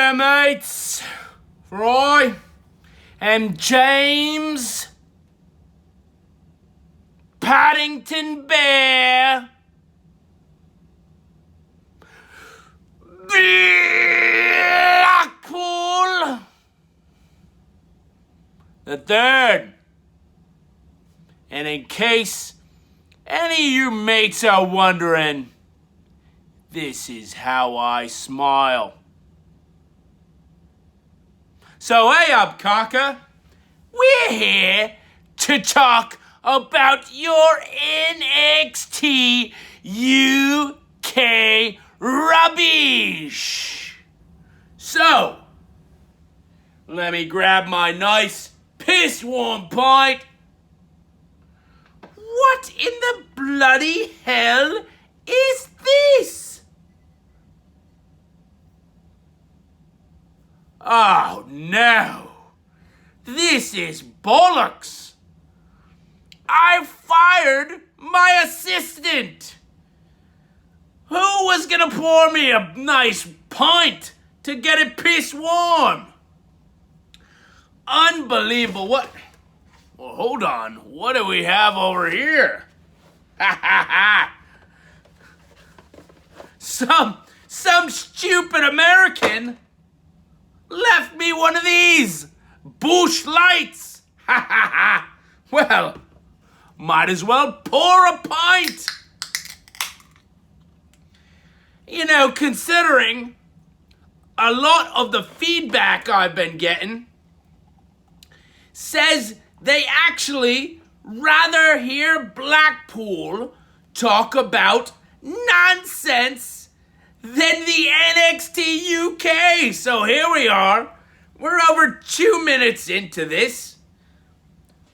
there, mates. For I am James Paddington Bear Blackhole the third. And in case any of you mates are wondering, this is how I smile. So hey up, Cocker. We're here to talk about your NXT UK Rubbish. So, let me grab my nice piss-warm pint. What in the bloody hell is this? Oh no, this is bollocks. I fired my assistant. Who was gonna pour me a nice pint to get it piss warm? Unbelievable. What? Well, hold on. What do we have over here? Ha ha ha. Some stupid American left me one of these Bush Lights. Ha ha ha. Well, might as well pour a pint. You know, considering a lot of the feedback I've been getting says they actually rather hear Blackpool talk about nonsense than the NXT UK. So here we are. We're over 2 minutes into this.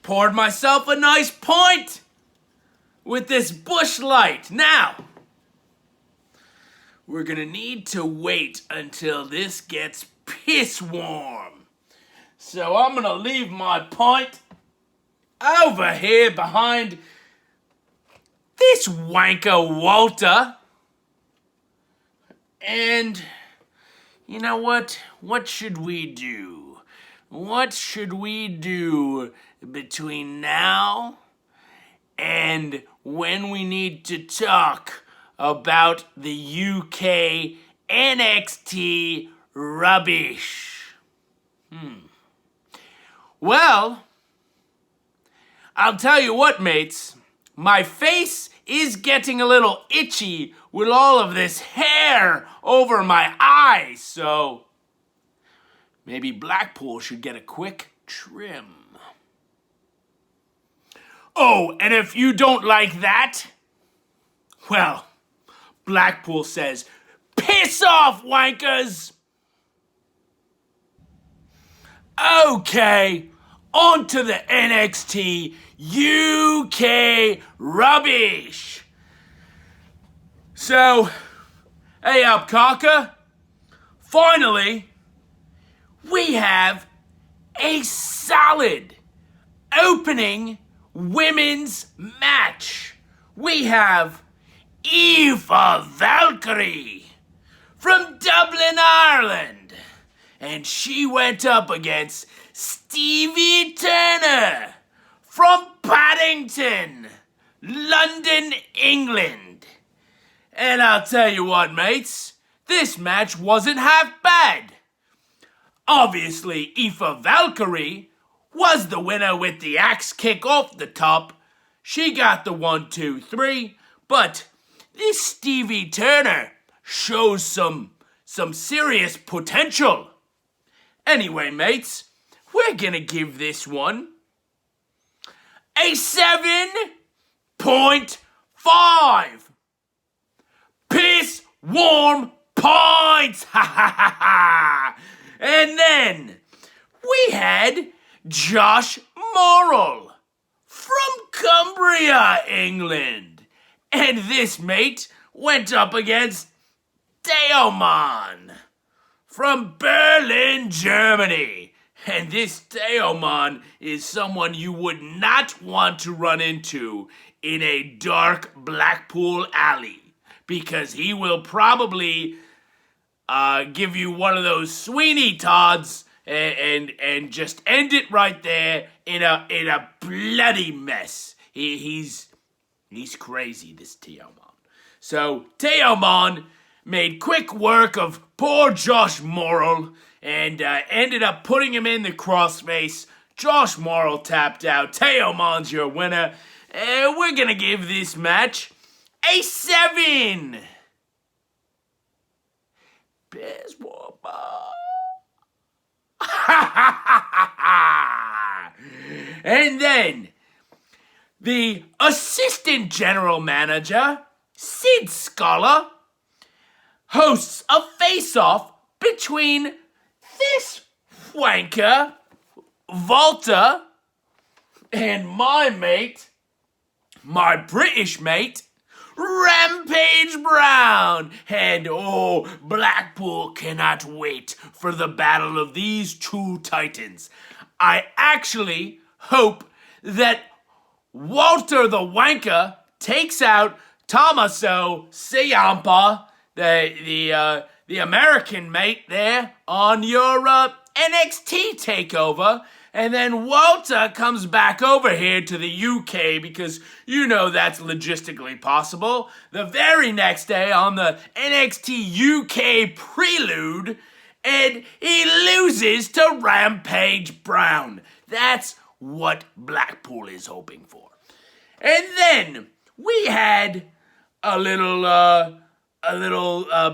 Poured myself a nice pint with this Bush Light. Now, we're gonna need to wait until this gets piss warm. So I'm gonna leave my pint over here behind this wanker Walter. And you know what? What should we do? What should we do between now and when we need to talk about the UK NXT Rubbish? Well, I'll tell you what, mates. My face is getting a little itchy with all of this hair over my eyes, so maybe Blackpool should get a quick trim. Oh, and if you don't like that, well, Blackpool says, piss off, wankers! Okay, on to the NXT UK Rubbish. So, hey up, Cocker. Finally, we have a solid opening women's match. We have Aoife Valkyrie from Dublin, Ireland. And she went up against Stevie Turner from Paddington, London, England. And I'll tell you what, mates, this match wasn't half bad. Obviously, Aoife Valkyrie was the winner with the axe kick off the top. She got the 1, 2, 3, but this Stevie Turner shows some serious potential. Anyway, mates, we're gonna give this one a 7.5. Piss warm points. Ha ha ha ha. And then we had Josh Morrell from Cumbria, England. And this mate went up against Teoman from Berlin, Germany. And this Teoman is someone you would not want to run into in a dark Blackpool alley, because he will probably give you one of those Sweeney Todds and just end it right there in a bloody mess. He's crazy, this Teoman. So Teoman made quick work of poor Josh Morrell and ended up putting him in the crossface. Josh Morrell tapped out. Teoman's your winner. We're gonna give this match a 7. Best warm-up. And then the assistant general manager, Sid Scholar, hosts a face-off between this wanker, Walter, and my mate, my British mate, Rampage Brown. And Blackpool cannot wait for the battle of these two titans. I actually hope that Walter the Wanker takes out Tommaso Ciampa, the American mate there, on your NXT takeover. And then Walter comes back over here to the UK because you know that's logistically possible. The very next day on the NXT UK Prelude, and he loses to Rampage Brown. That's what Blackpool is hoping for. And then we had a little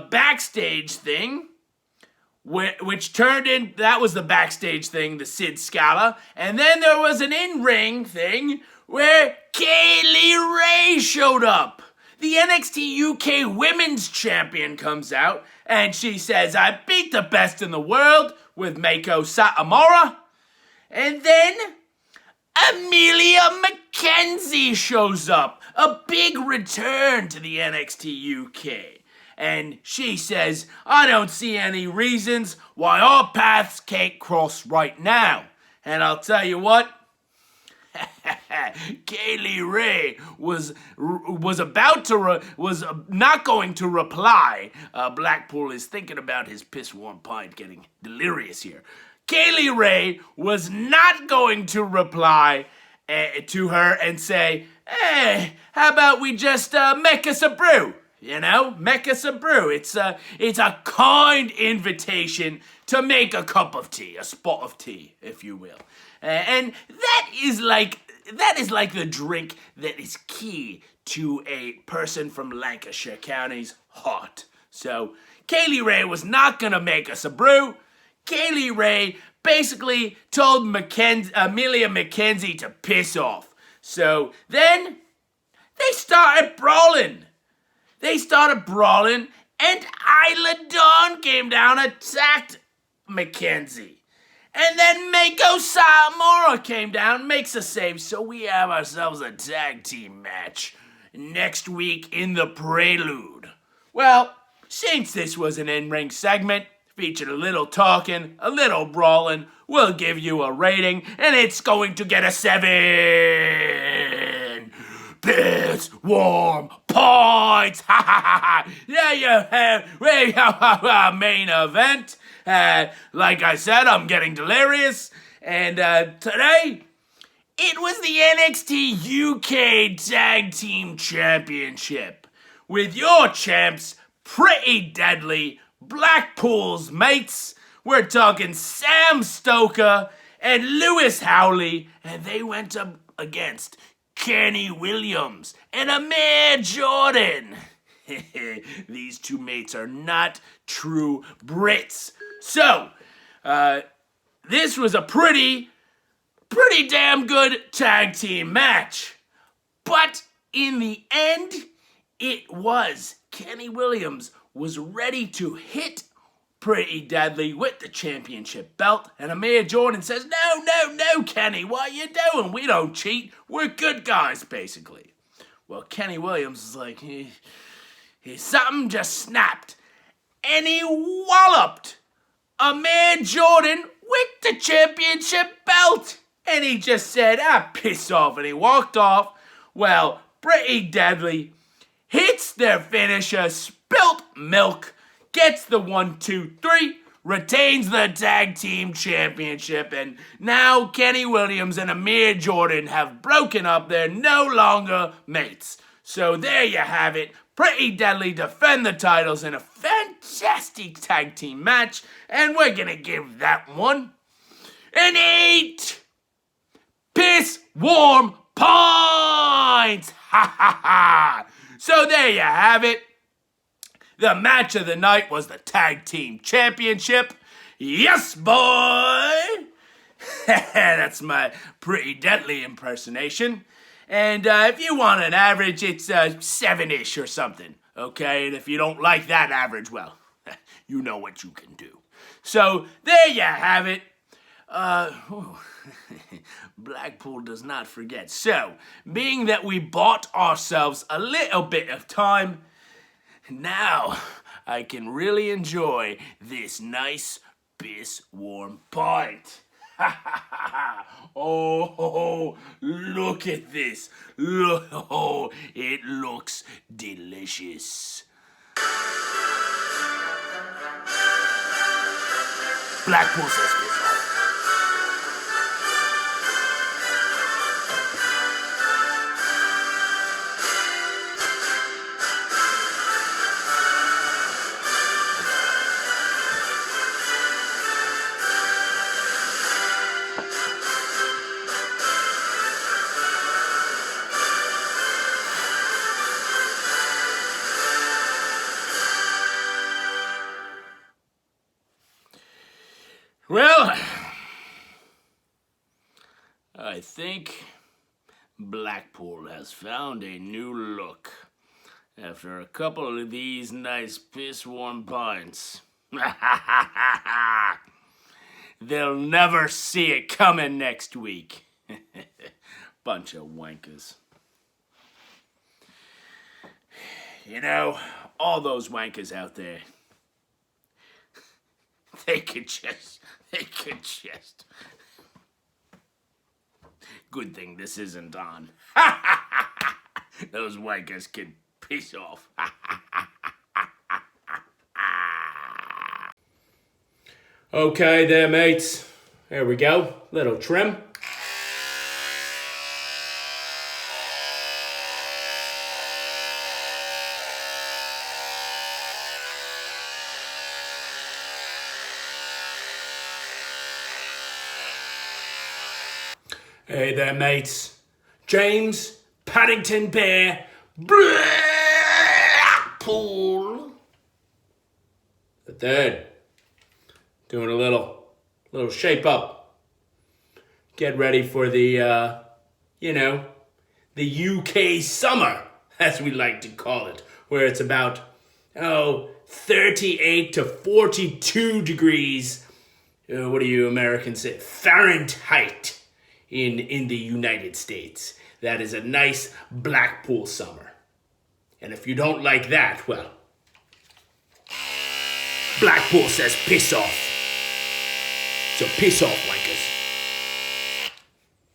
backstage thing, which turned in, that was the backstage thing, the Sid Scala. And then there was an in-ring thing where Kaylee Ray showed up. The NXT UK Women's Champion comes out and she says, I beat the best in the world with Meiko Satomura. And then Emilia McKenzie shows up. A big return to the NXT UK. And she says, I don't see any reasons why our paths can't cross right now. And I'll tell you what, Kaylee Ray was not going to reply. Blackpool is thinking about his piss-warm pint getting delirious here. Kaylee Ray was not going to reply to her and say, hey, how about we just make us a brew? You know, make us a brew. It's a kind invitation to make a cup of tea, a spot of tea, if you will. And that is like the drink that is key to a person from Lancashire County's heart. So Kaylee Ray was not gonna make us a brew. Kaylee Ray basically told Emilia McKenzie to piss off. So then they started brawling. And Isla Dawn came down, attacked McKenzie. And then Meiko Satomura came down, makes a save, so we have ourselves a tag team match next week in the Prelude. Well, since this was an in-ring segment, featured a little talking, a little brawling, we'll give you a rating, and it's going to get a 7. Piss warm points. Ha ha ha ha. Yeah, you have main event. Like I said, I'm getting delirious. And today, it was the NXT UK Tag Team Championship. With your champs, Pretty Deadly, Blackpool's mates. We're talking Sam Stoker and Lewis Howley. And they went up against Kenny Williams and Amir Jordan. These two mates are not true Brits. So, this was a pretty damn good tag team match. But in the end, it was. Kenny Williams was ready to hit Pretty Deadly with the championship belt, and Amir Jordan says, no, Kenny, what are you doing? We don't cheat. We're good guys, basically. Well, Kenny Williams is like, something just snapped, and he walloped Amir Jordan with the championship belt. And he just said, piss off, and he walked off. Well, Pretty Deadly hits their finisher, spilt milk. gets the 1, 2, 3, retains the tag team championship, and now Kenny Williams and Amir Jordan have broken up. They're no longer mates. So there you have it. Pretty Deadly defend the titles in a fantastic tag team match, and we're gonna give that one an 8 piss warm pints. Ha ha ha. So there you have it. The match of the night was the tag team championship. Yes, boy. That's my Pretty Deadly impersonation. And if you want an average, it's 7-ish or something, okay? And if you don't like that average, well, you know what you can do. So there you have it. Blackpool does not forget. So, being that we bought ourselves a little bit of time, now I can really enjoy this nice piss warm pint. Oh, look at this. Oh, it looks delicious. Blackpool says piss off. Well, I think Blackpool has found a new look after a couple of these nice piss-warm pints. They'll never see it coming next week. Bunch of wankers. You know, all those wankers out there, They could just. Good thing this isn't on. Those wankers can piss off. Okay there, mates. There we go. Little trim. Hey there, mates. James Paddington Bear Blackpool. The third. Doing a little shape up. Get ready for the, the UK summer, as we like to call it, where it's about, 38 to 42 degrees, what do you Americans say, Fahrenheit. In the United States. That is a nice Blackpool summer. And if you don't like that, well, Blackpool says piss off. So piss off, wankers.